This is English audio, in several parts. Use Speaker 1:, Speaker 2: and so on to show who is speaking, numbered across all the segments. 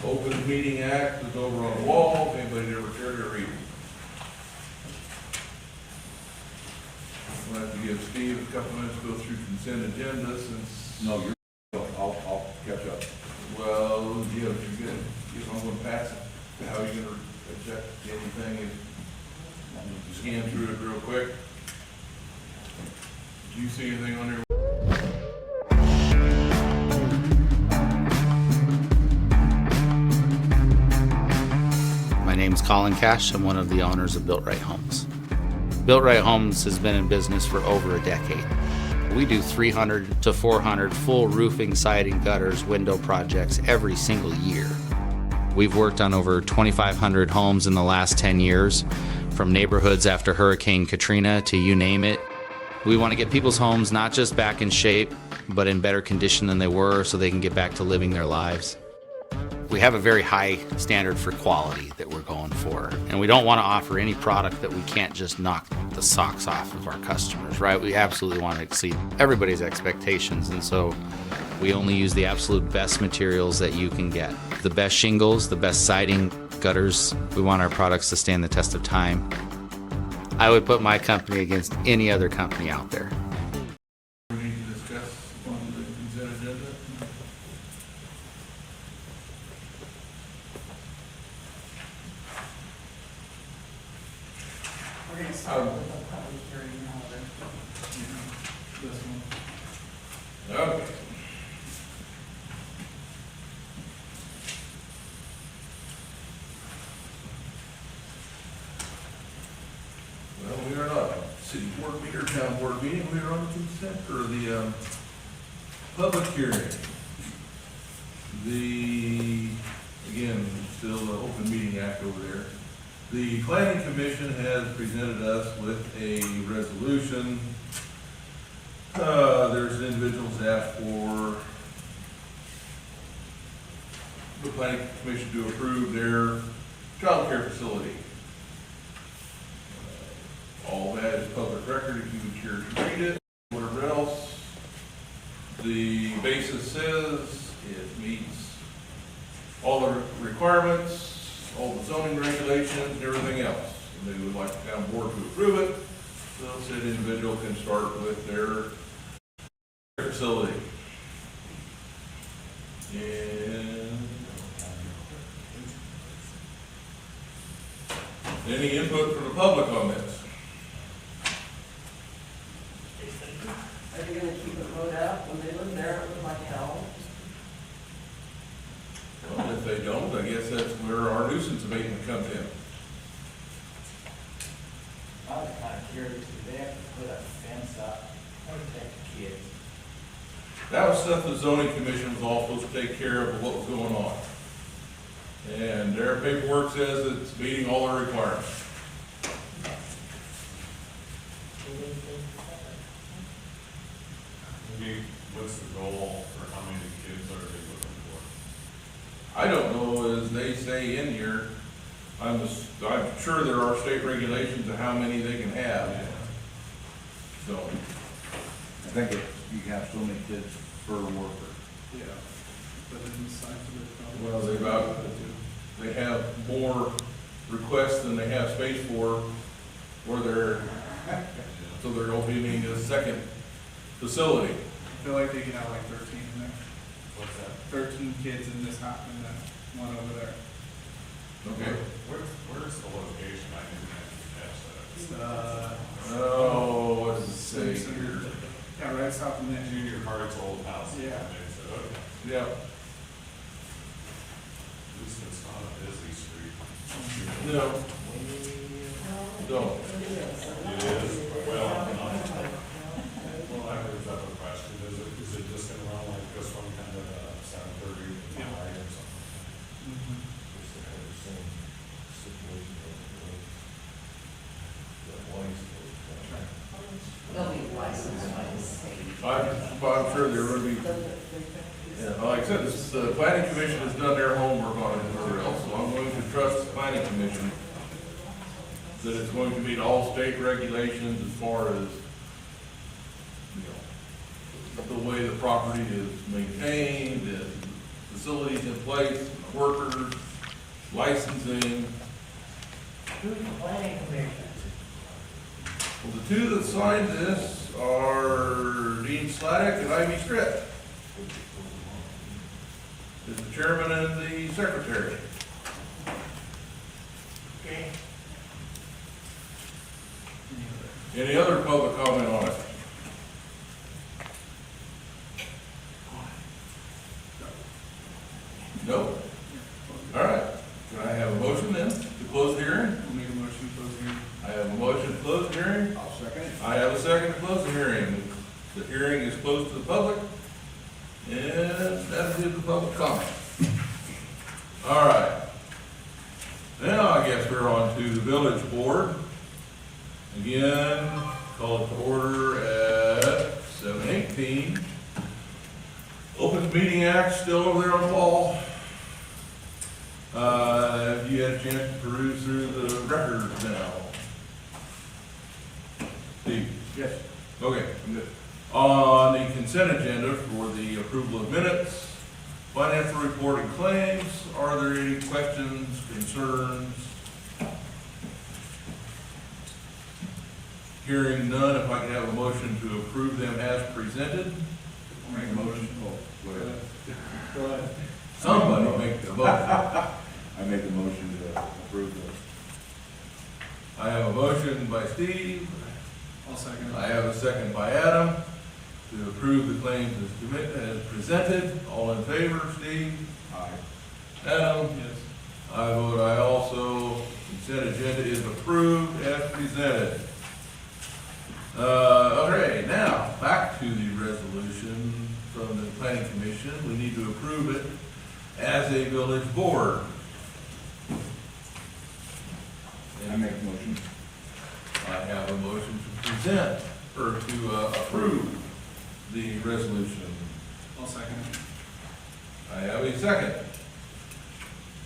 Speaker 1: Open Meeting Act is over on the wall, if anybody ever cared to read it. We'll have to give Steve a couple minutes to go through consent agenda since.
Speaker 2: No, I'll catch up.
Speaker 1: Well, yeah, if you're good, if I'm gonna pass it, how are you gonna object to anything? Scan through it real quick. Do you see anything on there?
Speaker 3: My name's Colin Cash. I'm one of the owners of Built Right Homes. Built Right Homes has been in business for over a decade. We do 300 to 400 full roofing, siding, gutters, window projects every single year. We've worked on over 2,500 homes in the last 10 years, from neighborhoods after Hurricane Katrina to you name it. We want to get people's homes not just back in shape, but in better condition than they were so they can get back to living their lives. We have a very high standard for quality that we're going for, and we don't want to offer any product that we can't just knock the socks off of our customers, right? We absolutely want to exceed everybody's expectations, and so we only use the absolute best materials that you can get. The best shingles, the best siding, gutters. We want our products to stand the test of time. I would put my company against any other company out there.
Speaker 1: We need to discuss on the consent agenda.
Speaker 4: We're gonna start with the public hearing now, then.
Speaker 1: This one. Okay. Well, we are not city board meeting or town board meeting, we are on the consent or the public hearing. Again, still the Open Meeting Act over there. The Planning Commission has presented us with a resolution. There's individuals asked for the Planning Commission to approve their child care facility. All that is public record if you would care to read it. Whatever else, the basis says it meets all the requirements, all the zoning regulations, and everything else. And they would like the town board to approve it, so said individual can start with their facility. And any input from the public on this?
Speaker 4: Are they gonna keep it mowed up? When they lived there, it was like hell.
Speaker 1: Well, if they don't, I guess that's where our nuisance abatement comes in.
Speaker 5: I was kind of curious, do they have to put a fence up or protect the kids?
Speaker 1: That was stuff the zoning commission was all supposed to take care of what was going on. And their paperwork says it's meeting all the requirements.
Speaker 6: What's the goal for how many kids are they looking for?
Speaker 1: I don't know, as they say in here, I'm sure there are state regulations of how many they can have. So,
Speaker 2: I think you can have so many kids per worker.
Speaker 7: Yeah, but in the size of it.
Speaker 1: well, they have more requests than they have space for, where so they're opening a second facility.
Speaker 7: I feel like they can have like 13 in there.
Speaker 6: What's that?
Speaker 7: 13 kids in this hot and then one over there.
Speaker 1: Okay.
Speaker 6: Where's the location? I didn't catch that.
Speaker 1: Oh, what does it say
Speaker 7: Simpson.
Speaker 1: here?
Speaker 7: Yeah, right south of Nick.
Speaker 6: Junior Hart's old house.
Speaker 7: Yeah.
Speaker 6: Okay.
Speaker 1: Yeah,
Speaker 6: At least it's not a busy street.
Speaker 1: no, don't.
Speaker 6: It is, well, I heard that a question, is it just gonna run like this one, kind of 7:30 to 9 or something?
Speaker 4: They'll be licensed by the state.
Speaker 1: I'm sure there will be, yeah, like I said, the planning commission has done their homework on it and whatever else, so I'm going to trust the planning commission that it's going to meet all state regulations as far as, you know, the way the property is maintained and the facilities in place, workers, licensing.
Speaker 5: Who's the planning commission?
Speaker 1: Well, the two that signed this are Dean Sladek and Ivy Stritt. Is the chairman and the secretary.
Speaker 5: Okay.
Speaker 1: Any other public comment on it? No? All right. Can I have a motion then to close the hearing?
Speaker 7: We'll make a motion to close the hearing.
Speaker 1: I have a motion to close the hearing.
Speaker 2: I'll second it.
Speaker 1: I have a second to close the hearing. The hearing is closed to the public. And that is the public comment. All right. Now I guess we're on to the village board. Again, call it to order at 7:18. Open Meeting Act still over there on the wall. Have you had a chance to peruse through the records now? Steve?
Speaker 2: Yes.
Speaker 1: Okay, good. On the consent agenda for the approval of minutes, financial report and claims, are there any questions, concerns? Hearing none, if I can have a motion to approve them as presented.
Speaker 2: I'll make a motion. Oh, go ahead.
Speaker 7: Go ahead.
Speaker 1: Somebody make the motion.
Speaker 2: I make a motion to approve those.
Speaker 1: I have a motion by Steve.
Speaker 7: I'll second
Speaker 1: I
Speaker 7: it.
Speaker 1: have a second by Adam to approve the claims as presented. All in favor, Steve?
Speaker 2: Aye.
Speaker 1: Adam?
Speaker 7: Yes.
Speaker 1: I vote aye also. Consent agenda is approved as presented. Okay, now, back to the resolution from the planning commission. We need to approve it as a village board.
Speaker 2: I make a motion.
Speaker 1: I have a motion to present, or to approve the resolution.
Speaker 7: I'll second it.
Speaker 1: I have a second.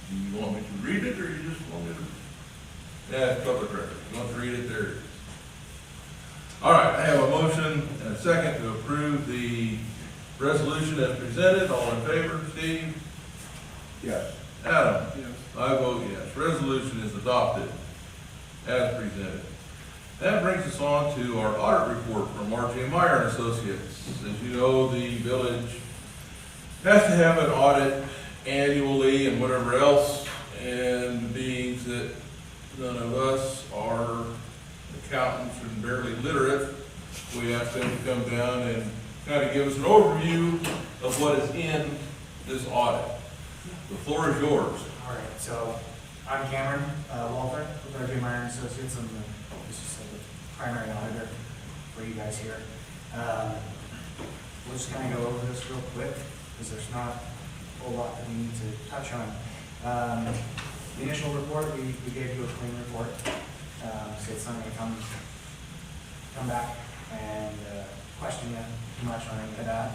Speaker 1: Do you want me to read it, or you just want me to? Yeah, it's public record. You want to read it, there it is. All right, I have a motion and a second to approve the resolution as presented. All in favor, Steve?
Speaker 2: Yes.
Speaker 1: Adam?
Speaker 7: Yes.
Speaker 1: I vote yes. Resolution is adopted as presented. That brings us on to our audit report from R.J. Meyer and Associates. As you know, the village has to have an audit annually and whatever else, and being that none of us are accountants and barely literate, we ask them to come down and kind of give us an overview of what is in this audit. The floor is yours.
Speaker 8: All right, so I'm Cameron Walter with R.J. Meyer and Associates. I'm the primary auditor for you guys here. We'll just kind of go over this real quick because there's not a whole lot that we need to touch on. The initial report, we gave you a clean report, so it's not going to come back and question you too much on any of that.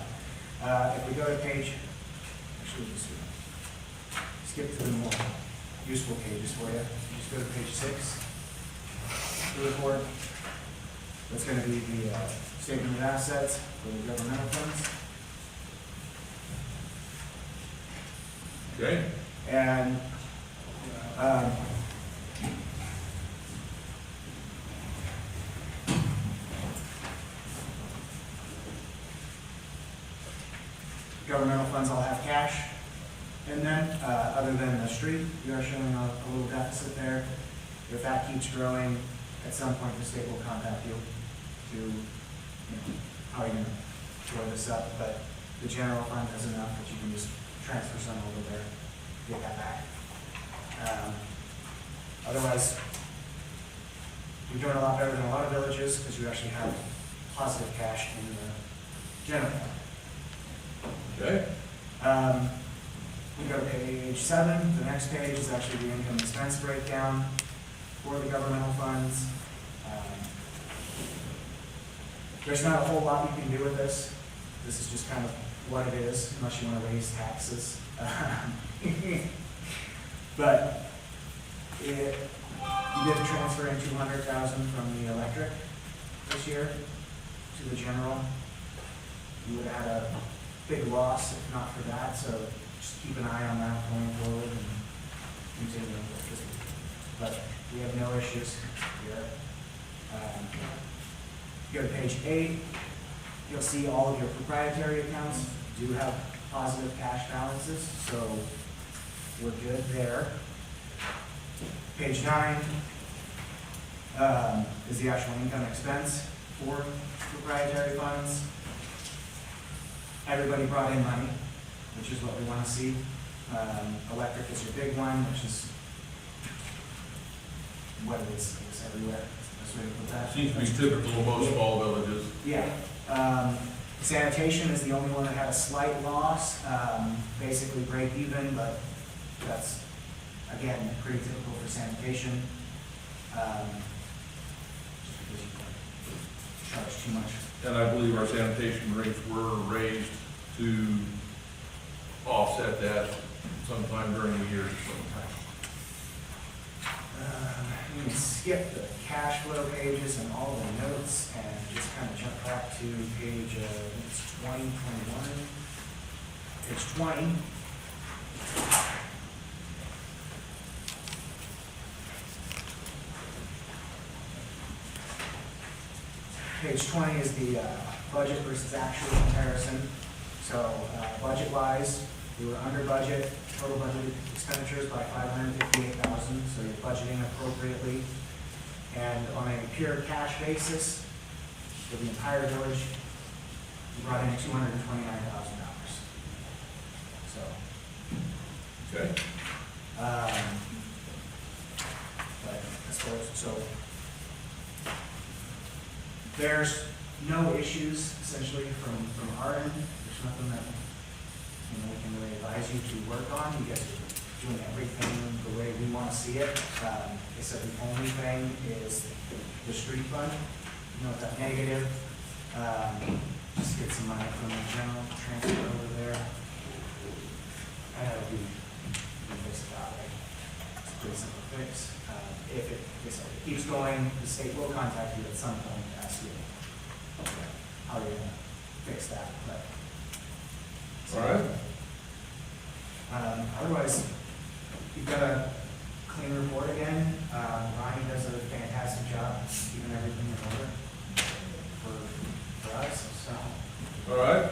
Speaker 8: If we go to page, actually, just skip to the more useful pages for you. Just go to page 6, the report. That's going to be the statement of assets for the governmental funds.
Speaker 1: Okay?
Speaker 8: And governmental funds all have cash in them, other than the street. We are showing a little deficit there. If that keeps growing, at some point the state will contact you to, how are you going to shore this up? But the general fund has enough that you can just transfer some over there, get that back. Otherwise, you're doing a lot better than a lot of villages because you actually have positive cash in the general fund.
Speaker 1: Okay?
Speaker 8: We go to page 7. The next page is actually the income expense breakdown for the governmental funds. There's not a whole lot you can do with this. This is just kind of what it is, unless you want to raise taxes. But you did transfer in $200,000 from the electric this year to the general. You would have had a big loss if not for that, so just keep an eye on that going forward and continue with this. But we have no issues here. Go to page 8, you'll see all of your proprietary accounts do have positive cash balances, so we're good there. Page 9 is the actual income expense for proprietary funds. Everybody brought in money, which is what we want to see. Electric is your big one, which is what it is, it's everywhere. That's the way to put that.
Speaker 1: Seems to be typical of most small villages.
Speaker 8: Yeah. Sanitation is the only one that had a slight loss, basically break even, but that's, again, pretty typical for sanitation. Just because you can't charge too much.
Speaker 1: And I believe our sanitation rates were raised to offset that sometime during the year.
Speaker 8: We can skip the cash flow pages and all the notes and just kind of jump back to page, it's 20, 21. Page 20. Page 20 is the budget versus actual comparison. So budget-wise, we were under budget, total budgeted expenditures by $558,000, so you're budgeting appropriately. And on a pure cash basis, for the entire village, we brought in $229,000. So.
Speaker 1: Okay.
Speaker 8: But as far as, so there's no issues essentially from our end. There's nothing that, you know, we can really advise you to work on. You guys are doing everything the way we want to see it. They said the only thing is the street fund. You know, that negative, just get some money from the general, transfer over there. And it'll be fixed out, right? It's a pretty simple fix. If it keeps going, the state will contact you at some point to ask you how you're gonna fix that, but.
Speaker 1: All right.
Speaker 8: Otherwise, you've got a clean report again. Ronnie does a fantastic job keeping everything in order for us, so.
Speaker 1: All right.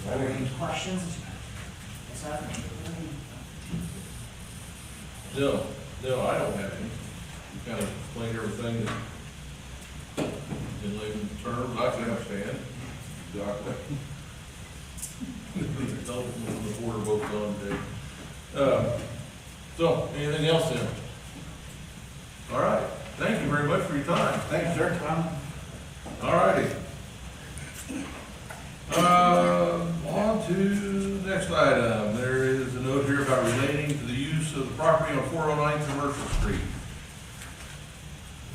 Speaker 8: Are there any questions? What's happening?
Speaker 1: No, I don't have any. You kind of explained everything that in layman terms I can understand. Exactly. The border vote's on today. So, anything else then? All right. Thank you very much for your time.
Speaker 2: Thank you, sir.
Speaker 1: All righty. On to the next item. There is a note here about relating to the use of the property on 409 Commercial Street.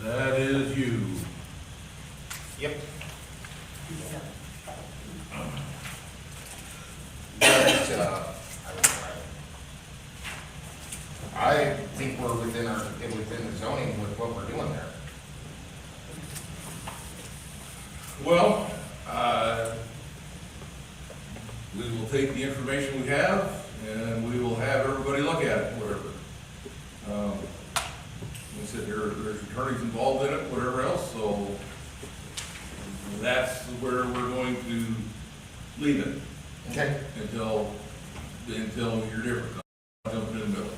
Speaker 1: That is you.
Speaker 9: Yep. I think we're within the zoning with what we're doing there.
Speaker 1: Well, we will take the information we have and we will have everybody look at it, whatever. We said there's attorneys involved in it, whatever else, so that's where we're going to leave it
Speaker 9: Okay.
Speaker 1: until you're different. Jump in the middle.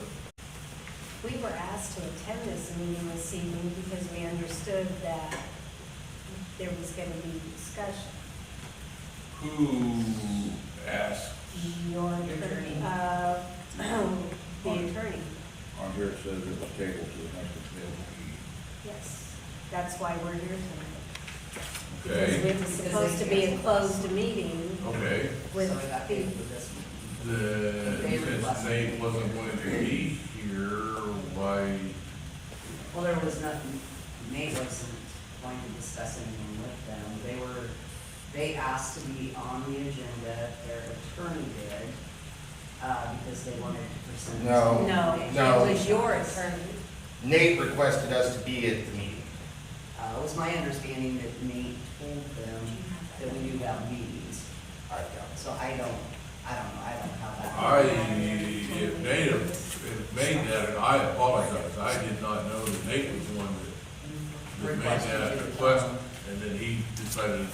Speaker 10: We were asked to attend this meeting this evening because we understood that there was going to be discussion.
Speaker 1: Who asked?
Speaker 10: Your attorney, the attorney,
Speaker 2: On here it says it was tabled to the next available meeting.
Speaker 10: yes. That's why we're here tonight.
Speaker 1: Okay,
Speaker 10: It was supposed to be a closed meeting
Speaker 1: okay.
Speaker 10: with
Speaker 4: So we got paid
Speaker 10: the,
Speaker 4: for this one.
Speaker 1: Since Nate wasn't going to be here, why?
Speaker 4: Well, there was nothing, Nate wasn't going to discuss anything with them. They asked to be on the agenda, their attorney did, because they wanted to present.
Speaker 9: No.
Speaker 10: no, it was your attorney.
Speaker 9: Nate requested us to be at the meeting.
Speaker 4: It was my understanding that Nate told them that we do have meetings,
Speaker 9: I doubt it.
Speaker 4: so I don't know, I don't have
Speaker 1: it made that, and I apologize, I did not know that Nate was the one that made that request, and then he decided,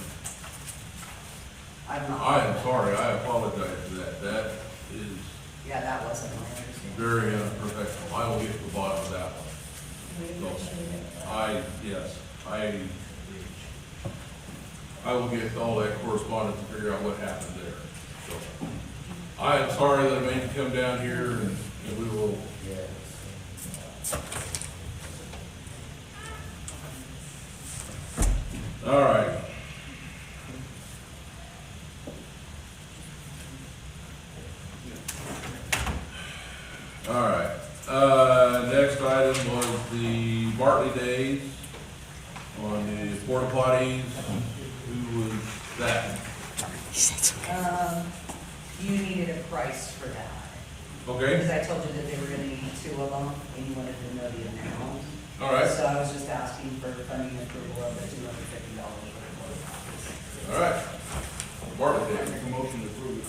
Speaker 4: I'm not.
Speaker 1: I am sorry, I apologize for that, that is
Speaker 4: Yeah, that wasn't my understanding.
Speaker 1: very unprofessional, I will get to the bottom of that one. Yes, I will get all that correspondence and figure out what happened there, so. I am sorry that I made you come down here, and we will. All right. All right, next item was the Bartley Days on the porta potties. Who was that?
Speaker 4: You needed a price for that.
Speaker 1: Okay,
Speaker 4: Because I told you that they were gonna need 2 of them, and you wanted to know the amount.
Speaker 1: all right,
Speaker 4: So I was just asking for funding approval of the $250 for the
Speaker 1: all right. Bartley Days.
Speaker 2: Make a motion to approve it.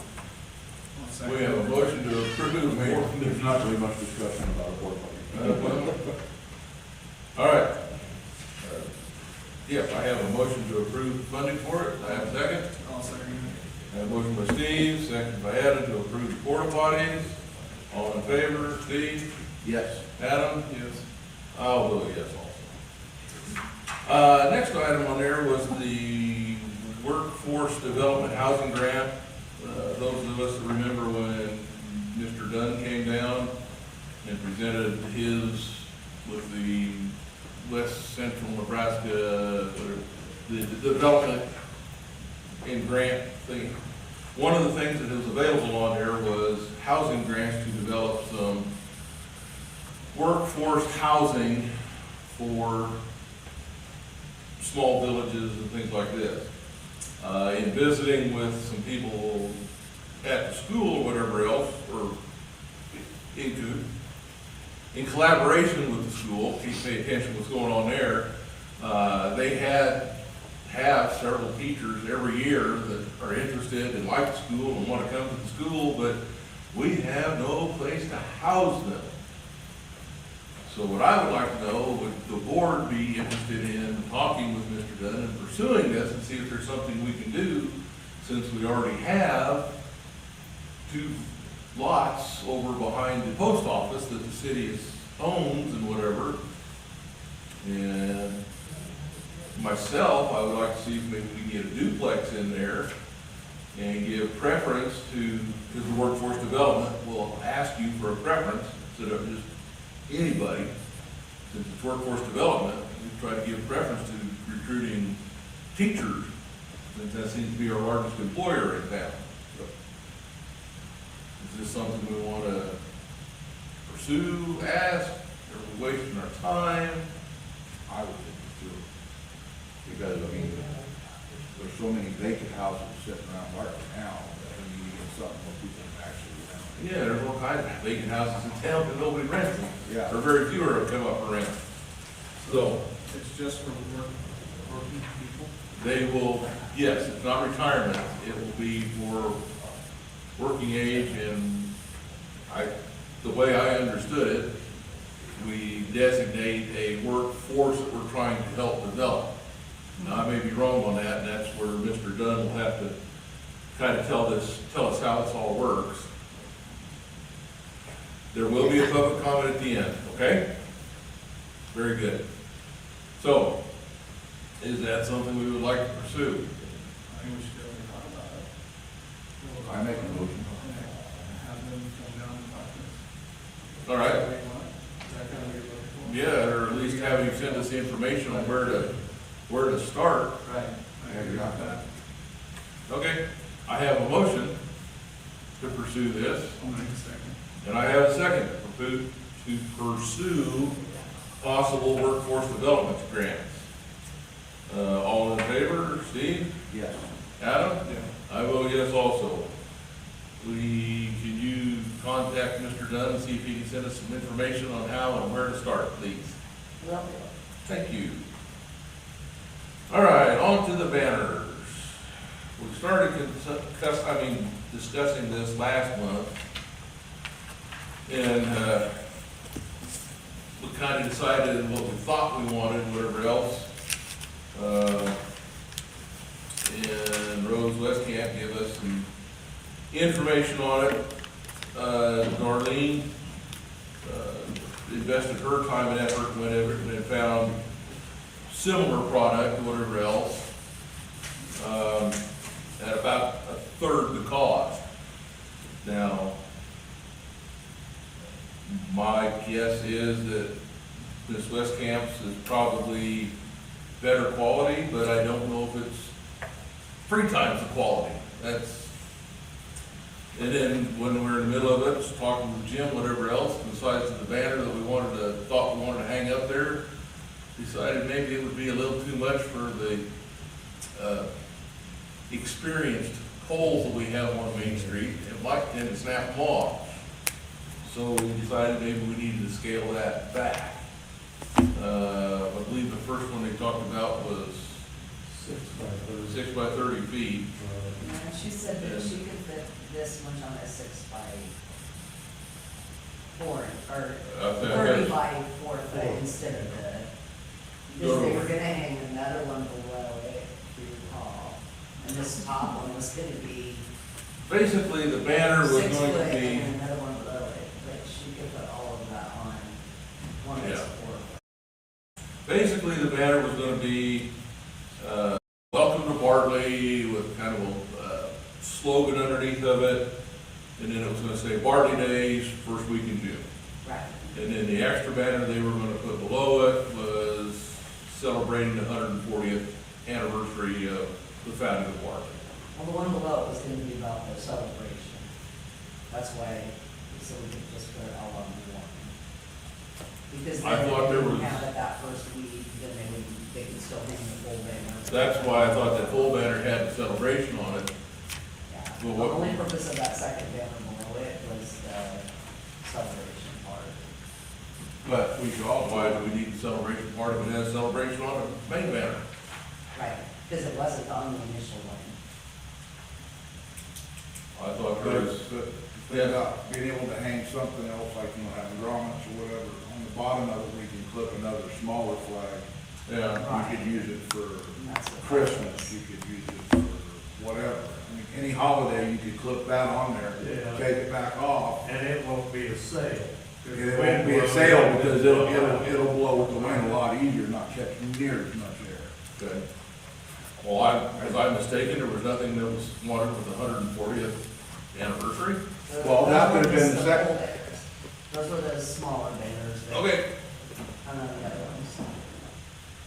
Speaker 7: I'll second.
Speaker 1: We have a motion to approve.
Speaker 2: There's not really much discussion about a board meeting.
Speaker 1: All right. Yes, I have a motion to approve funding for it. I have a second.
Speaker 7: I'll second
Speaker 1: I have a motion by Steve, second by Adam to approve the porta potties. All in favor, Steve?
Speaker 2: Yes.
Speaker 1: Adam?
Speaker 7: Yes.
Speaker 1: I'll vote yes also. Next item on there was the workforce development housing grant. Those of us that remember when Mr. Dunn came down and presented his with the West Central Nebraska, the development and grant thing. One of the things that was available on there was housing grants to develop some workforce housing for small villages and things like this. In visiting with some people at the school or whatever else, or in collaboration with the school, keep paying attention to what's going on there, they have several teachers every year that are interested and like the school and want to come to the school, but we have no place to house them. So what I would like to know, would the board be interested in talking with Mr. Dunn and pursuing this and see if there's something we can do, since we already have 2 lots over behind the post office that the city owns and whatever. And myself, I would like to see if maybe we can get a duplex in there and give preference to, because the workforce development will ask you for a preference instead of just anybody. Since it's workforce development, we try to give preference to recruiting teachers, since that seems to be our largest employer in town. So, is this something we want to pursue, ask, are we wasting our time?
Speaker 2: I would think it's true. Because, I mean, there's so many vacant houses sitting around Bartley now, that we need to get something where people can actually rent.
Speaker 1: Yeah, there's all kinds of vacant houses in town that nobody rents them.
Speaker 2: Yeah.
Speaker 1: Or very few are come up for rent. So,
Speaker 7: It's just for working people?
Speaker 1: they will, yes, it's not retirement, it will be for working age, and the way I understood it, we designate a workforce that we're trying to help develop. Now, I may be wrong on that, and that's where Mr. Dunn will have to kind of tell us how this all works. There will be a public comment at the end, okay? Very good. So, is that something we would like to pursue?
Speaker 7: I think we should definitely talk about it.
Speaker 2: I make a motion.
Speaker 7: Have them come down and talk to us.
Speaker 1: All right?
Speaker 7: Is that kind of what you're looking for?
Speaker 1: Yeah, or at least have you send us the information on where to start.
Speaker 7: Right.
Speaker 2: I agree with that.
Speaker 1: Okay, I have a motion to pursue this,
Speaker 7: I'll make a second.
Speaker 1: and I have a second to pursue possible workforce development grants. All in favor, Steve?
Speaker 2: Yes.
Speaker 1: Adam?
Speaker 7: Yeah.
Speaker 1: I vote yes also. Can you contact Mr. Dunn and see if he can send us some information on how and where to start, please?
Speaker 4: Well,
Speaker 1: Thank you. All right, on to the banners. We started discussing this last month, And, we kind of decided what we thought we wanted, whatever else. And Rose Westcamp gave us some information on it. Darlene, invested her time and effort whenever, and found similar product, whatever else, at about a third the cost. Now, my guess is that Miss Westcamp's is probably better quality, but I don't know if it's 3 times the quality. And then when we're in the middle of it, just talking with Jim, whatever else, besides the banner that thought we wanted to hang up there, decided maybe it would be a little too much for the experienced poles that we have on Main Street. It might tend to snap them off. So we decided maybe we needed to scale that back. I believe the first one they talked about was 6 by 30 feet.
Speaker 4: And she said that she could fit this much on a 6 by 4, or
Speaker 1: Okay.
Speaker 4: 30 by 4 foot instead of because they were gonna hang another one below it, if you recall. And this top one was gonna be
Speaker 1: Basically, the banner was
Speaker 4: 6
Speaker 1: going
Speaker 4: foot
Speaker 1: to be,
Speaker 4: and another one below it, but she could put all of that on one that's
Speaker 1: Yeah.
Speaker 4: 4 foot.
Speaker 1: basically the banner was gonna be, welcome to Bartley, with kind of a slogan underneath of it. And then it was gonna say Bartley Days, first week in June.
Speaker 4: Right.
Speaker 1: And then the extra banner they were gonna put below it was celebrating the 140th anniversary of the founding of Bartley.
Speaker 4: Well, the one below it was gonna be about the celebration. That's why, so we could just put it all on one. Because
Speaker 1: I
Speaker 4: then
Speaker 1: thought
Speaker 4: if
Speaker 1: there
Speaker 4: they
Speaker 1: was-
Speaker 4: didn't have it that first week, then they could still hang the full banner.
Speaker 1: That's why I thought that full banner had the celebration on it.
Speaker 4: Yeah,
Speaker 1: Well,
Speaker 4: the
Speaker 1: what-
Speaker 4: only purpose of that second banner below it was the celebration part.
Speaker 1: But we should all, why do we need the celebration part if it has celebration on the main banner?
Speaker 4: Right, because it wasn't on the initial one.
Speaker 1: I thought
Speaker 2: But
Speaker 1: there
Speaker 2: it's,
Speaker 1: was,
Speaker 2: but they're not being able to hang something else, like, having grommets or whatever, on the bottom of it, we can clip another smaller flag.
Speaker 1: yeah,
Speaker 2: You could use it for
Speaker 4: And that's what
Speaker 2: Christmas,
Speaker 4: that was.
Speaker 2: you could use it for whatever. I mean, any holiday, you could clip that on there,
Speaker 7: Yeah.
Speaker 2: take it back off.
Speaker 7: And it won't be a sale.
Speaker 2: It won't be a sale because it'll blow with the wind a lot easier, not catch near as much air.
Speaker 1: okay. Well, was I mistaken, there was nothing that was wanted with the 140th anniversary?
Speaker 2: Well, that
Speaker 4: Those
Speaker 2: could've
Speaker 4: were
Speaker 2: been
Speaker 4: just
Speaker 2: the second-
Speaker 4: full banners. Those were the smaller banners. that-
Speaker 1: Okay,
Speaker 4: And then the other ones.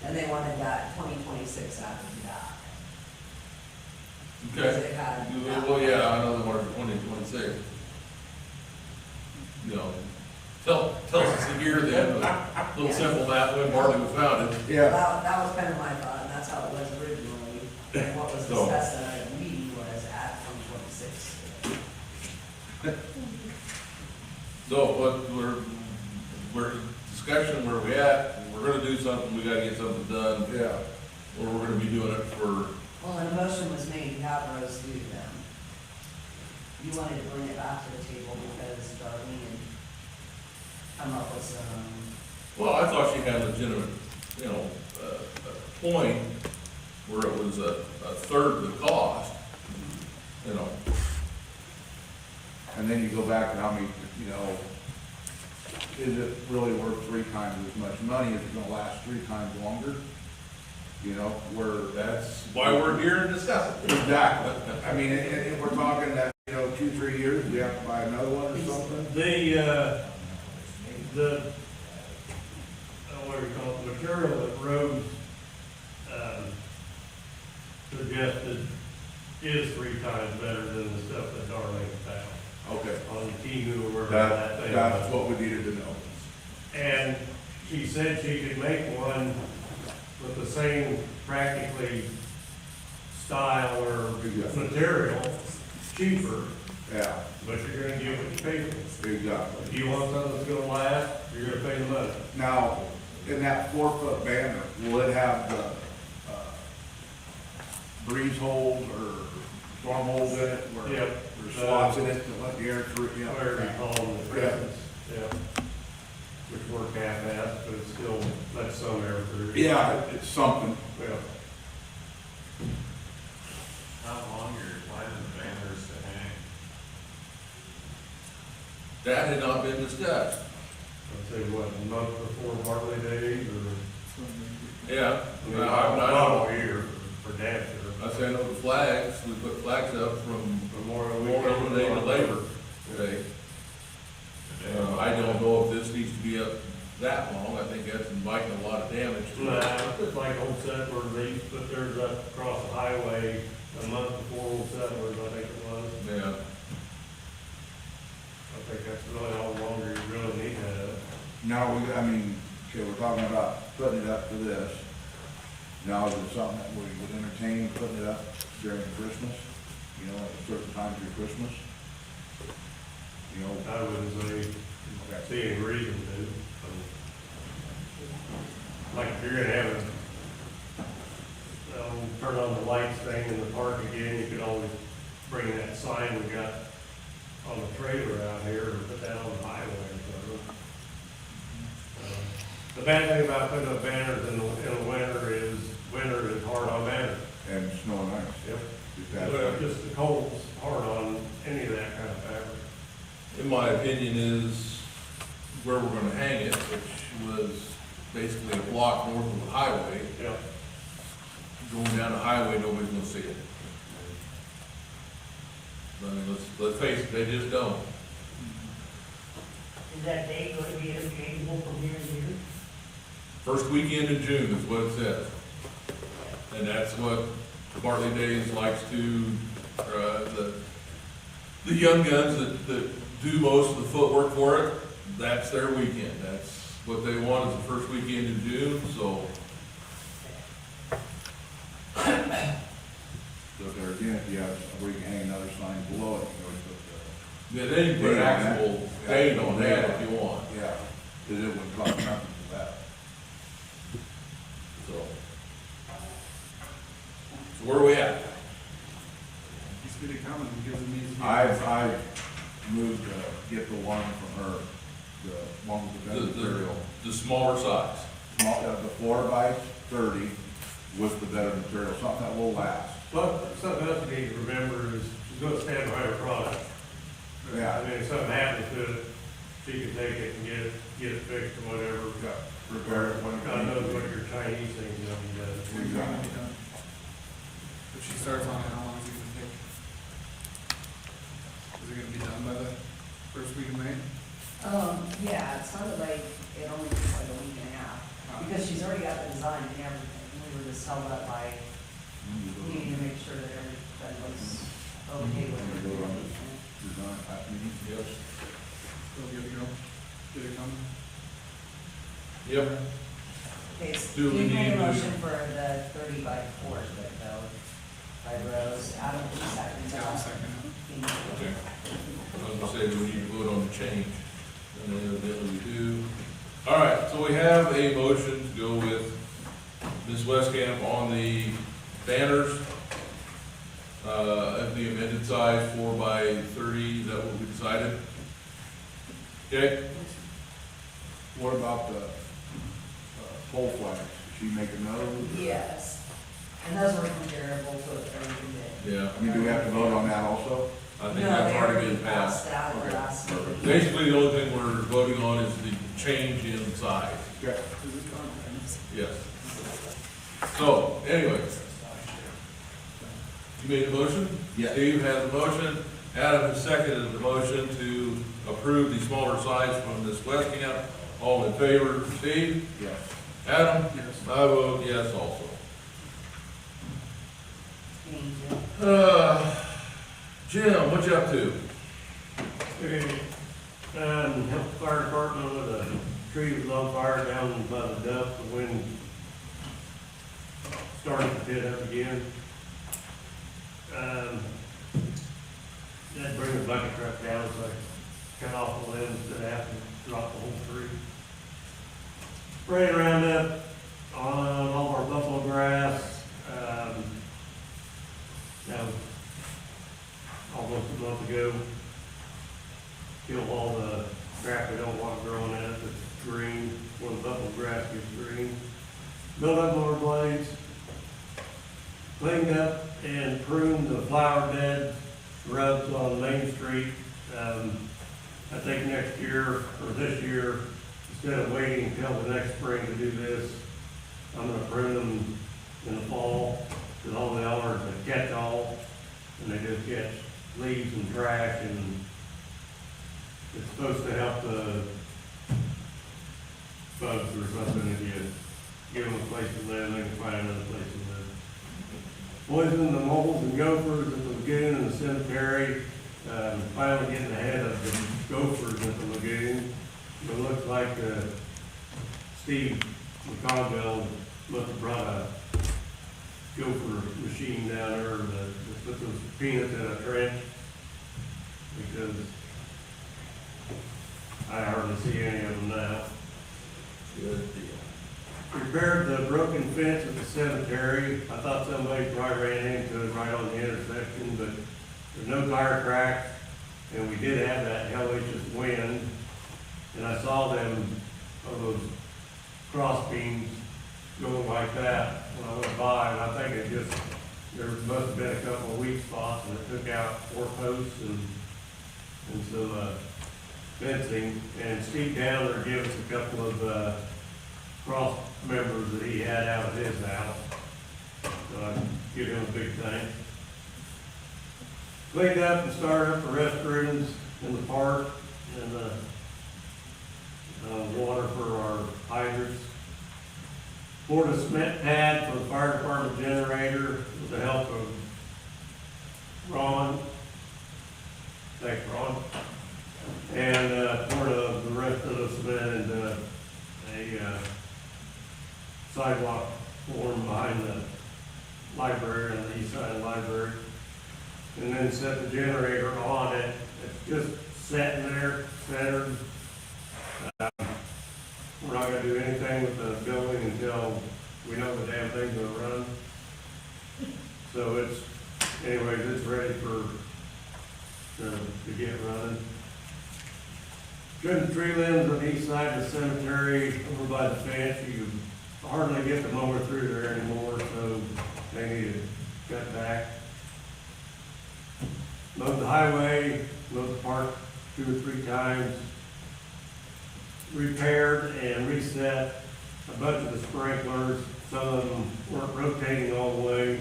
Speaker 4: And they wanted that 2026 after that. Because
Speaker 1: okay.
Speaker 4: it had.
Speaker 1: Well, yeah, I know they wanted 2026. You know, tell us the year then, a little simple math, when Bartley was founded.
Speaker 2: Yeah,
Speaker 4: That was kind of my thought, and that's how it was originally. And what was
Speaker 1: So-
Speaker 4: discussed at our meeting was at 2026.
Speaker 1: So, what we're discussion where we at, we're gonna do something, we gotta get something done,
Speaker 2: yeah.
Speaker 1: or we're gonna be doing it for,
Speaker 4: Well, an motion was made to have Rose do them. You wanted to bring it back to the table because Darlene had come up with some,
Speaker 1: well, I thought she had legitimate, a point where it was a third the cost, you know.
Speaker 2: And then you go back and how many, is it really worth 3 times as much money? Is it gonna last 3 times longer? Where
Speaker 1: That's why we're here and discussing it.
Speaker 2: exactly. I mean, if we're talking that, 2-3 years, we have to buy another one or something?
Speaker 7: What do you call it, material that Rose, suggested is 3 times better than the stuff that Darlene found
Speaker 2: Okay.
Speaker 7: on Temu or wherever that thing
Speaker 2: That's
Speaker 7: was.
Speaker 2: what we needed to know.
Speaker 7: And she said she could make one with the same practically style or
Speaker 2: Exactly.
Speaker 7: material, cheaper,
Speaker 2: Yeah,
Speaker 7: but you're gonna get what you pay for.
Speaker 2: exactly.
Speaker 7: If you want something that's gonna last, you're gonna pay the money.
Speaker 2: Now, in that 4-foot banner, will it have the, breeze holes or storm holes in it? Where
Speaker 7: Yep.
Speaker 2: there's slots in it to let the air through? Yeah.
Speaker 7: Whatever you call them, the presents.
Speaker 2: Yeah, it's something.
Speaker 7: Well,
Speaker 6: How long are you planning the banners to hang?
Speaker 1: That had not been discussed.
Speaker 7: I'd say what, a month before Bartley Days or?
Speaker 1: Yeah.
Speaker 7: I mean,
Speaker 1: I
Speaker 7: not
Speaker 1: don't,
Speaker 7: all year, for damn sure.
Speaker 1: I say I know the flags, we put flags up from
Speaker 7: Memorial
Speaker 1: Memorial Day to Labor Day. I don't know if this needs to be up that long, I think that's inviting a lot of damage to
Speaker 7: Nah,
Speaker 1: it.
Speaker 7: it's like Old Settlers, they used to put theirs up across the highway a month before Old Settlers, I think it was.
Speaker 1: Yeah,
Speaker 7: I think that's really how longer you really need that up.
Speaker 2: Now, I mean, okay, we're talking about putting it up to this. Now, is it something that we would entertain putting it up during Christmas? You know, at a certain time through Christmas? You know,
Speaker 7: I wouldn't say,
Speaker 2: okay.
Speaker 7: see any reason to. Like if you're gonna have turn on the lights thing in the park again, you could always bring that sign we got on the trailer out here or put that on the highway or something. The bad thing about putting up banners in the winter is hard on banners.
Speaker 2: And snow and ice.
Speaker 7: Yep.
Speaker 2: Is that-
Speaker 7: Well, just the cold's hard on any of that kind of fabric.
Speaker 1: in my opinion is where we're gonna hang it, which was basically a block north of the highway.
Speaker 7: Yep.
Speaker 1: Going down the highway, nobody's gonna see it. I mean, let's face it, they just don't.
Speaker 11: Is that date going to be interchangeable from year to year?
Speaker 1: First weekend in June is what it says. And that's what Bartley Days likes to, the young guns that do most of the footwork for it, that's their weekend. That's what they want is the first weekend in June, so.
Speaker 2: So there again, if you have, where you can hang another sign below it, you can always put
Speaker 1: Yeah, then you put
Speaker 2: Date on that.
Speaker 1: actual date on that if you want,
Speaker 2: the, yeah, because it would cost nothing for that.
Speaker 1: so. So where are we at?
Speaker 8: He's good at coming, he gives me.
Speaker 2: I've moved to get the one from her, the one with the better material.
Speaker 1: The smaller size.
Speaker 2: Small, the 4x30 with the better material, something that will last.
Speaker 7: But something else you need to remember is she's gonna stand behind her product.
Speaker 2: Yeah.
Speaker 7: I mean, if something happens to it, she can take it and get it fixed or whatever.
Speaker 2: Yeah, prepare it when it
Speaker 7: God knows
Speaker 2: comes.
Speaker 7: what your Chinese thing does.
Speaker 2: Exactly.
Speaker 8: If she starts on it, how long is it gonna take? Is it gonna be done by the first week of May?
Speaker 4: Yeah, it sounded like it only took like a week and a half, because she's already got the design and everything. We were just held up by needing to make sure that everybody was okay with
Speaker 2: Wanna go on
Speaker 4: it.
Speaker 2: this design,
Speaker 1: Yes.
Speaker 8: Still good to go? Get it coming?
Speaker 1: Yep.
Speaker 4: Okay, so
Speaker 1: Do we
Speaker 4: you made
Speaker 1: need
Speaker 4: a
Speaker 1: to-
Speaker 4: motion for the 30 by 4 foot though, by rows, Adam, two seconds.
Speaker 8: Yeah, I'll second
Speaker 1: Okay. I was gonna say, do we need to vote on the change? And then evidently we do. All right, so we have a motion to go with Ms. Westcamp on the banners. At the amended size 4x30, is that what we decided? Okay,
Speaker 2: What about the pole flags? Is she making those?
Speaker 4: Yes, and those were comparable to what they did.
Speaker 1: yeah,
Speaker 2: I mean, do we have to vote on that also?
Speaker 1: I think
Speaker 4: No,
Speaker 1: that's
Speaker 4: they
Speaker 1: already been passed.
Speaker 4: that
Speaker 2: Okay.
Speaker 4: last
Speaker 2: Perfect.
Speaker 4: meeting.
Speaker 1: Basically, the only thing we're voting on is the change in size.
Speaker 2: Okay.
Speaker 1: Yes. So, anyway, you made the motion?
Speaker 2: Yes.
Speaker 1: Steve has the motion. Adam has seconded the motion to approve the smaller size from this Westcamp. All in favor, Steve?
Speaker 2: Yes.
Speaker 1: Adam?
Speaker 8: Yes.
Speaker 1: I vote yes also.
Speaker 4: Thank you.
Speaker 1: Jim, what you up to?
Speaker 7: Okay, helped the fire department with a tree that was on fire down by the dump, the wind started to hit up again. Had to bring the bucket truck down, so I cut off the limbs that have to drop the whole tree. Spraying Roundup on all of our buffalo grass, now, almost a month ago, kill all the crap we don't want growing in it, that's green, when the buffalo grass gets green. built up mower blades, cleaned up and pruned the flower bed shrubs on Main Street. I think next year, or this year, instead of waiting until the next spring to do this, I'm gonna prune them in the fall, because all they are is a catch-all, and they just catch leaves and trash, and it's supposed to help the bugs or something. If you give them a place to live, they can find another place to live. Poison the moles and gophers at the lagoon and the cemetery. Finally getting ahead of the gophers at the lagoon. It looks like Steve McConville must have brought a gopher machine down there to put those peanuts in a trench, because I hardly see any of them now.
Speaker 1: Good deal.
Speaker 7: Repaired the broken fence at the cemetery. I thought somebody probably ran into it right on the intersection, but there's no tire cracks, and we did have that hellacious wind. And I saw them, those cross beams going like that when I went by, and I think there must have been a couple of weak spots, and it took out 4 posts and some fencing. And Steve Downer gave us a couple of cross members that he had out of his house. So I give him a big thanks. Cleaned up and started up the restrooms in the park and the water for our hydrants. Poured a cement pad for the fire department generator with the help of Ron. Thanks, Ron. And poured the rest of the cement into a sidewalk form behind the library on the east side of the library. And then set the generator on it. It's just sitting there, centered. We're not gonna do anything with the building until we know the damn thing's gonna run. So anyways, it's ready to get running. Trimmed the tree limbs on the east side of the cemetery over by the fence. You hardly get the mower through there anymore, so they need to cut back. Mowed the highway, mowed the park 2 or 3 times. Repaired and reset a bunch of the sprinklers. Some of them weren't rotating all the way.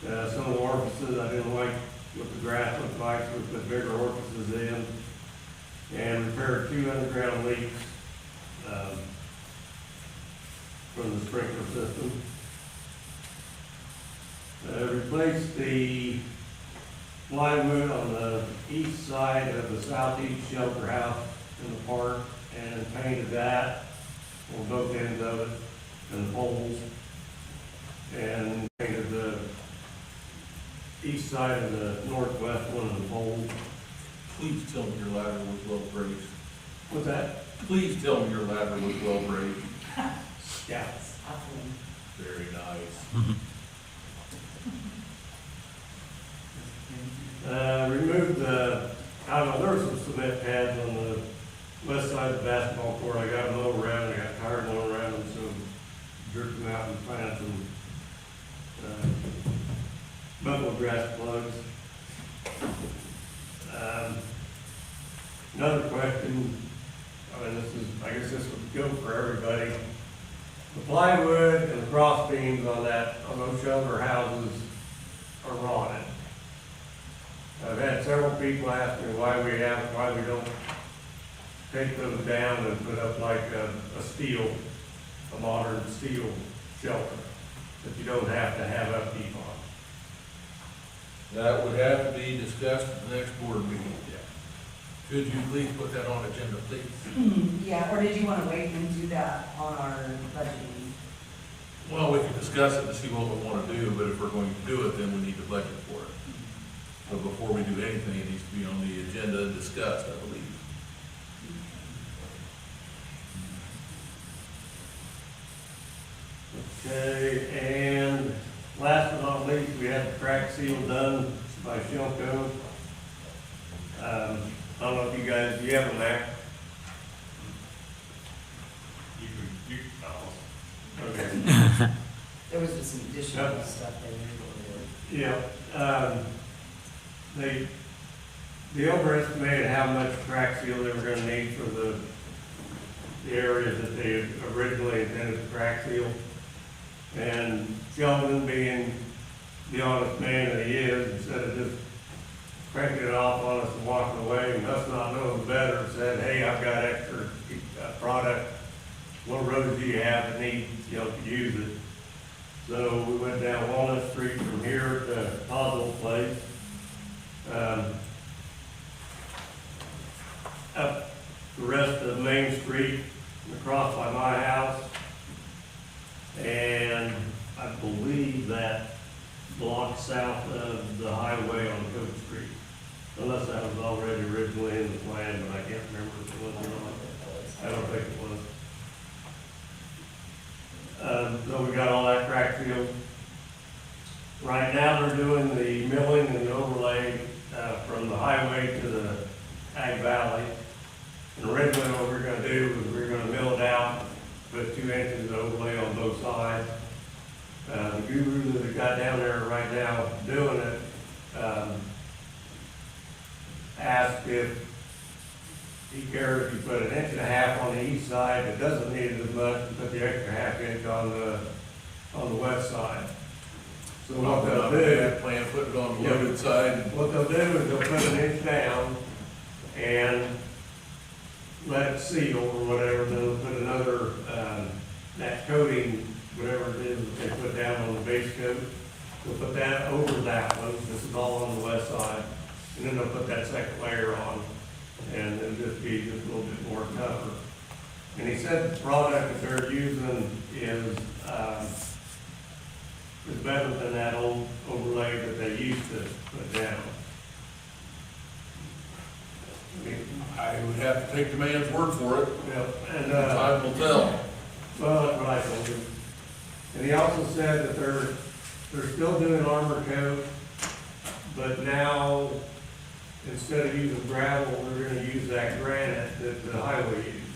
Speaker 7: Some of the orifices, I didn't like what the grass looked like, so we put bigger orifices in. And repaired 2 underground leaks from the sprinkler system. Replaced the plywood on the east side of the southeast shelter house in the park, and painted that on both ends of it and the poles, and painted the east side of the northwest one of the poles.
Speaker 1: Please tell me your ladder was well brazed.
Speaker 7: What's that?
Speaker 1: Please tell me your ladder was well brazed.
Speaker 7: Yeah.
Speaker 1: Very nice.
Speaker 7: Removed I don't know, there were some cement pads on the west side of the basketball court. I got them all around, I got tired of going around them, so jerked them out and found some buffalo grass plugs. Another question, I guess this would go for everybody. The plywood and the cross beams on those shelter houses are rotted. I've had several people ask me why we don't take those down and put up like a modern steel shelter that you don't have to have upkeep on.
Speaker 1: That would have to be discussed at the next board meeting. Could you please put that on agenda, please?
Speaker 4: Yeah, or did you want to wait and do that on our budget meeting?
Speaker 1: Well, we can discuss it to see what we want to do, but if we're going to do it, then we need to budget for it. But before we do anything, it needs to be on the agenda discussed, I believe.
Speaker 7: Okay, and last but not least, we had the crack seal done by Shilco. I don't know if you guys, do you have a Mac?
Speaker 6: You can tell us.
Speaker 7: Okay.
Speaker 4: There was just some additional stuff they were able to do.
Speaker 7: Yeah, they overestimated how much crack seal they were gonna need for the areas that they had originally intended to crack seal. And Sheldon, being the honest man that he is, instead of just cranking it off on us and walking away, and us not knowing better, said, hey, I've got extra product. What roads do you have that need, to use it? So we went down Walnut Street from here to Oswald Place. Up the rest of Main Street, across by my house. And I believe that block south of the highway on Cook Street. Unless that was already originally in the plan, but I can't remember if it was or not. I don't think it was. So we got all that crack field. Right now, they're doing the milling and the overlay from the highway to the Ag Valley. And originally what we were gonna do was we were gonna mill it out, put 2 inches of overlay on both sides. The guru that got down there right now doing it, asked if he cared if you put 1.5 inches on the east side, it doesn't need it as much, and put the extra 1/2 inch on the west side. So what they'll do,
Speaker 1: Plan, put it on the loaded side.
Speaker 7: what they'll do is they'll put 1 inch down and let it seal or whatever, then they'll put another, that coating, whatever it is that they put down on the base coat, they'll put that over that one, this is all on the west side, and then they'll put that second layer on, and it'll just be just a little bit more tougher. And he said the product that they're using is better than that old overlay that they used to put down.
Speaker 1: I would have to take the man's word for it.
Speaker 7: Yeah, and,
Speaker 1: Time will tell.
Speaker 7: well, that's what I told him. And he also said that they're still doing armor coat, but now, instead of using gravel, they're gonna use that granite that the highway used.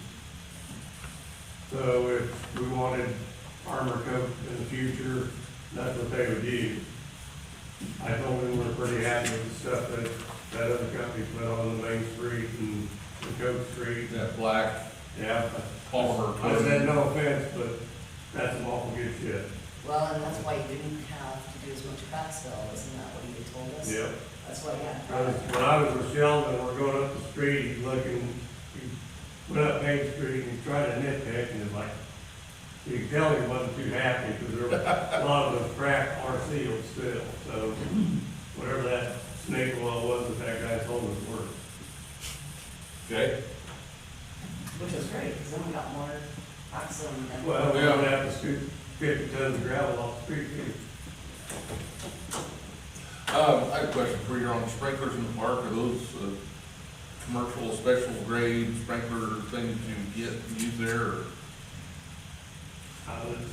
Speaker 7: So if we wanted armor coat in the future, that's what they would use. I told him we're pretty happy with the stuff that other company put on the main street and the Coke Street.
Speaker 1: That black
Speaker 7: Yeah,
Speaker 1: polymer.
Speaker 7: I said no offense, but that's some awful good shit.
Speaker 4: Well, and that's why you didn't have to do as much crack fill, isn't that what you had told us?
Speaker 7: Yep.
Speaker 4: That's why,
Speaker 7: When I was with Sheldon, we're going up the street, he's looking, he went up Main Street and he tried to nitpick, and it's like, you could tell he wasn't too happy, because there were a lot of those cracks are sealed still, so whatever that snake oil was that guy told us worked.
Speaker 1: Okay.
Speaker 4: which is great, because then we got more oxen and.
Speaker 7: Well, we don't have to scoop 50 tons of gravel off the street, either.
Speaker 1: I have a question for you on sprinklers in the park. Are those commercial, special grade sprinkler things you use there? Or?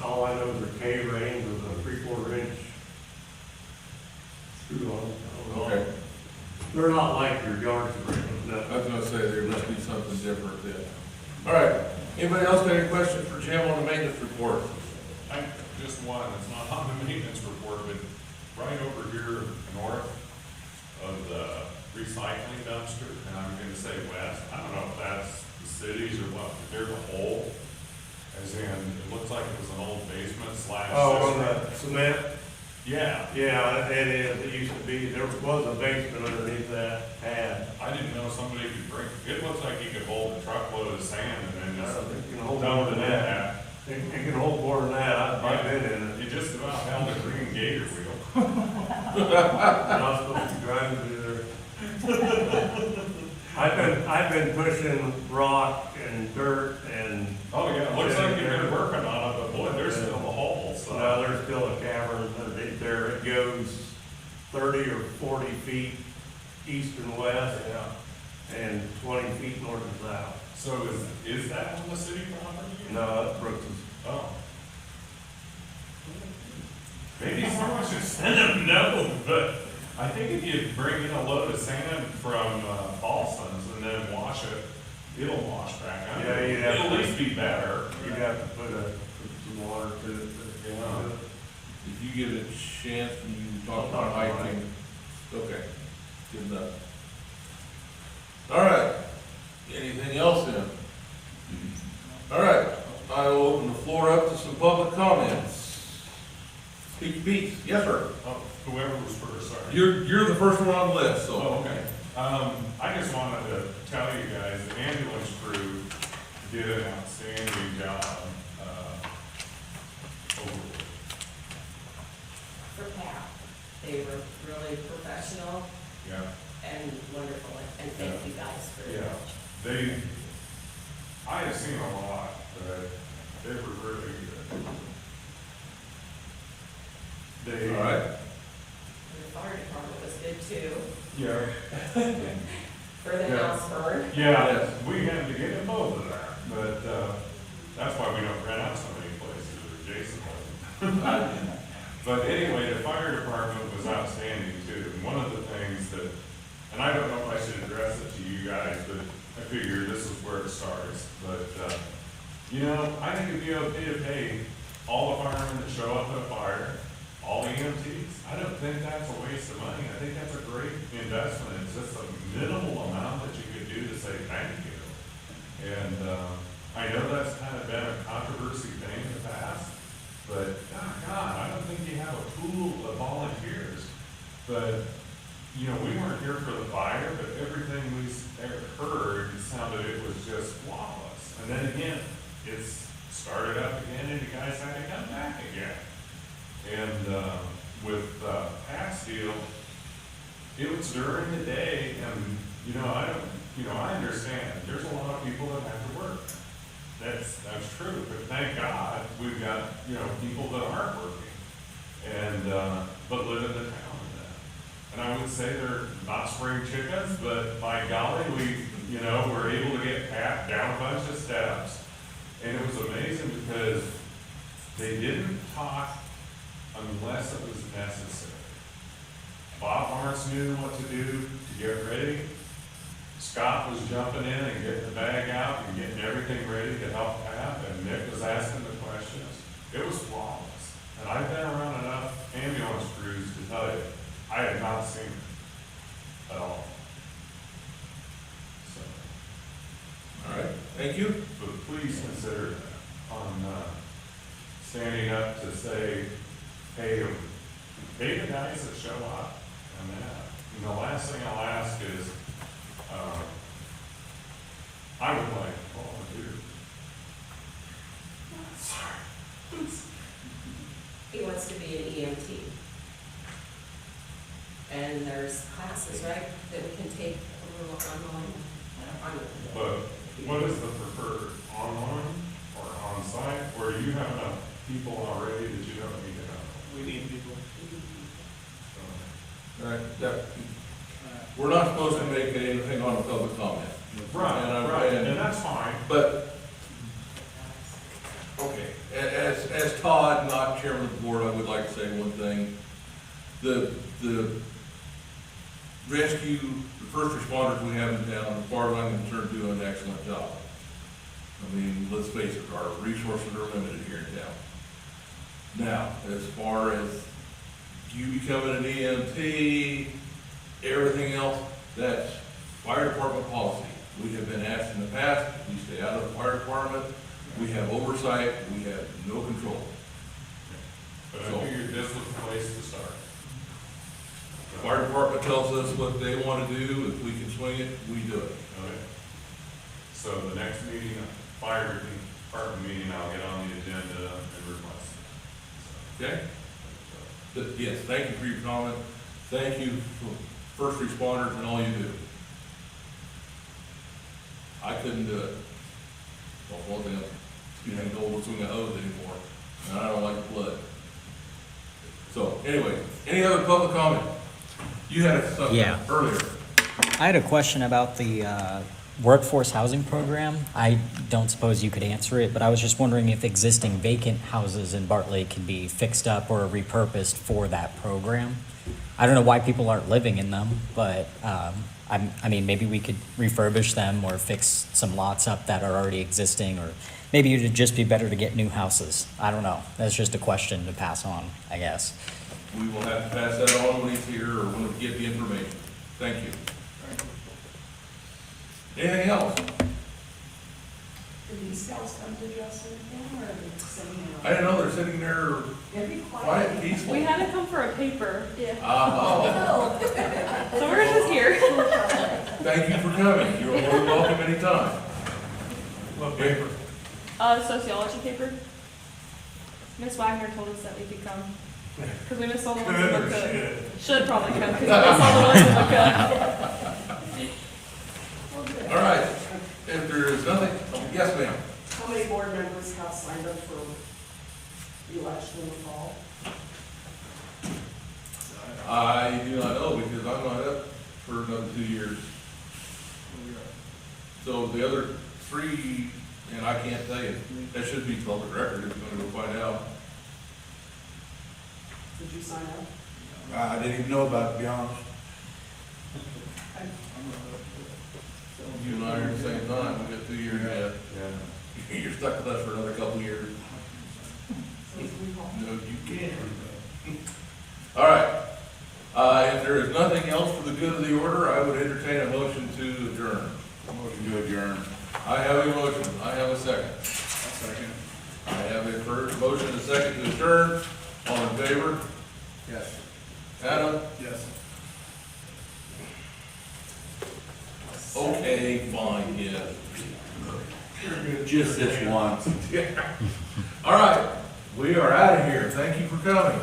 Speaker 7: All I know is a K-ring with a 3/4 inch screw on it.
Speaker 1: Okay.
Speaker 7: They're not like your yard sprinklers, no.
Speaker 1: I was gonna say there must be something different then. All right. Anybody else got any questions for Jim on the maintenance report?
Speaker 6: I, just one, it's not on the maintenance report, but right over here north of the recycling dumpster, and I'm gonna say west, I don't know if that's the cities or what, but there's a hole. As in, it looks like it was an old basement slash.
Speaker 7: Oh, on the cement?
Speaker 6: Yeah,
Speaker 7: Yeah, it is, it used to be, there was a basement underneath that pad.
Speaker 6: I didn't know somebody could bring, it looks like you could hold a truckload of sand and then just
Speaker 7: It can hold more
Speaker 6: dump it
Speaker 7: than
Speaker 6: in
Speaker 7: that.
Speaker 6: that.
Speaker 7: It can hold more than that, I've been in it.
Speaker 6: It just about held a green gator wheel.
Speaker 7: I'm not supposed to be driving through there. I've been pushing rock and dirt and,
Speaker 6: Oh, yeah, it looks like you've been working on it, but boy, there's still a hole, so.
Speaker 7: well, there's still a cavern underneath there. It goes 30 or 40 feet east and west, and 20 feet north and south.
Speaker 6: So is that on the city property?
Speaker 7: No, that's Brooks's.
Speaker 6: Oh. Maybe someone should send them note, but I think if you bring in a load of sand from Paulson's and then wash it, it'll wash back out.
Speaker 7: Yeah, you'd have
Speaker 6: It'll
Speaker 7: to-
Speaker 6: at least be better.
Speaker 7: You'd have to put a some water to it.
Speaker 6: Yeah.
Speaker 1: Did you get a chance when you talked about hiking? Okay, good enough. All right, anything else then? All right, I will open the floor up to some public comments. Speak your piece. Yes, sir.
Speaker 6: Oh, whoever was first, sorry.
Speaker 1: You're the first one on the list, so.
Speaker 6: Oh, okay. I just wanted to tell you guys, the ambulance crew did an outstanding job, overall.
Speaker 12: For Pat. They were really professional
Speaker 6: Yeah.
Speaker 12: and wonderful, and thank you guys for
Speaker 6: Yeah, I have seen a lot, but they were really good. They.
Speaker 1: All right.
Speaker 12: The fire department was good too,
Speaker 6: Yeah.
Speaker 12: for the
Speaker 6: Yeah.
Speaker 12: house burn.
Speaker 6: Yeah, we had to get them both of that, but, that's why we don't rent out so many places, or Jason doesn't. But anyway, the fire department was outstanding too, and one of the things that, and I don't know if I should address it to you guys, but I figure this is where it starts, but, you know, I think it'd be okay to pay all the firemen that show up at a fire, all the EMTs. I don't think that's a waste of money. I think that's a great investment. It's just a minimal amount that you could do to say thank you. And, I know that's kind of been a controversy thing in the past, but, God, I don't think you have a pool of volunteers. But, you know, we weren't here for the fire, but everything we heard sounded it was just flawless. And then again, it's started up again and you guys had to come back again. And, with, Pat's deal, it was during the day and, I understand, there's a lot of people that have to work. That's true, but thank God, we've got, people that aren't working and, but live in the town. And I would say they're not spring chickens, but by golly, were able to get Pat down a bunch of steps. And it was amazing because they didn't talk unless it was necessary. Bob Lawrence knew what to do to get ready. Scott was jumping in and getting the bag out and getting everything ready to help Pat, and Nick was asking the questions. It was flawless. And I've been around enough ambulance crews to tell you, I have not seen it at all. So,
Speaker 1: All right, thank you.
Speaker 6: but please consider that on, standing up to say, hey, pay the guys that show up. And the last thing I'll ask is, I would like to volunteer. Sorry.
Speaker 12: He wants to be an EMT. And there's classes, right, that we can take a little online.
Speaker 6: But what is the preferred, online or on-site, or do you have enough people already that you don't need to have?
Speaker 5: We need people.
Speaker 1: All right, we're not supposed to make anything on a public comment.
Speaker 6: And that's fine.
Speaker 1: But, okay, as Todd, not chairman of the board, I would like to say one thing. The rescue, the first responders we have in town, as far as I'm concerned, do an excellent job. I mean, let's face it, our resources are limited here in town. Now, as far as you becoming an EMT, everything else, that's fire department policy. We have been asked in the past, we stay out of the fire department, we have oversight, we have no control.
Speaker 6: But I figured this was the place to start.
Speaker 1: The fire department tells us what they want to do, if we can swing it, we do it.
Speaker 6: Okay. So the next meeting, fire department meeting, I'll get on the agenda and request it.
Speaker 1: Okay? But yes, thank you for your comment. Thank you for first responders and all you do. I couldn't do it. Well, one thing, you know, no old swing a hose anymore, and I don't like blood. So, anyway, any other public comment? You had something earlier.
Speaker 13: I had a question about the workforce housing program. I don't suppose you could answer it, but I was just wondering if existing vacant houses in Bartley can be fixed up or repurposed for that program. I don't know why people aren't living in them, but I mean, maybe we could refurbish them or fix some lots up that are already existing, or maybe it'd just be better to get new houses. I don't know. That's just a question to pass on, I guess.
Speaker 1: We will have to pass that on when he's here or when we get the information. Thank you. Anything else?
Speaker 4: Did these guys come to address anything, or are they sitting there?
Speaker 1: I didn't know they're sitting there
Speaker 4: Very
Speaker 1: quiet,
Speaker 4: quiet.
Speaker 1: peaceful.
Speaker 14: We had to come for a paper. Yeah.
Speaker 1: Oh,
Speaker 14: So we're just here.
Speaker 1: thank you for coming. You're more than welcome anytime. What paper?
Speaker 14: Sociology paper. Miss Wagner told us that we could come. Because we missed all the ones in the book. Should probably come, because we missed all the ones in the book.
Speaker 1: All right. If there is nothing, yes, ma'am.
Speaker 4: How many board members have signed up for the election in the fall?
Speaker 1: I do not know because I'm not up for another 2 years. So the other three, and I can't tell you, that should be public record if you want to go find out.
Speaker 4: Did you sign up?
Speaker 2: I didn't even know about it, to be honest.
Speaker 1: You and I are at the same time, we got 2 years yet. You're stuck with us for another couple of years. No, you can't. All right. If there is nothing else for the good of the order, I would entertain a motion to adjourn.
Speaker 2: Motion to adjourn.
Speaker 1: I have a motion. I have a second.
Speaker 2: Second.
Speaker 1: I have a first motion and a second to adjourn. All in favor?
Speaker 2: Yes.
Speaker 1: Adam?
Speaker 2: Yes.
Speaker 1: Okay, fine, yeah.
Speaker 2: Just this once.
Speaker 1: All right, we are out of here. Thank you for coming.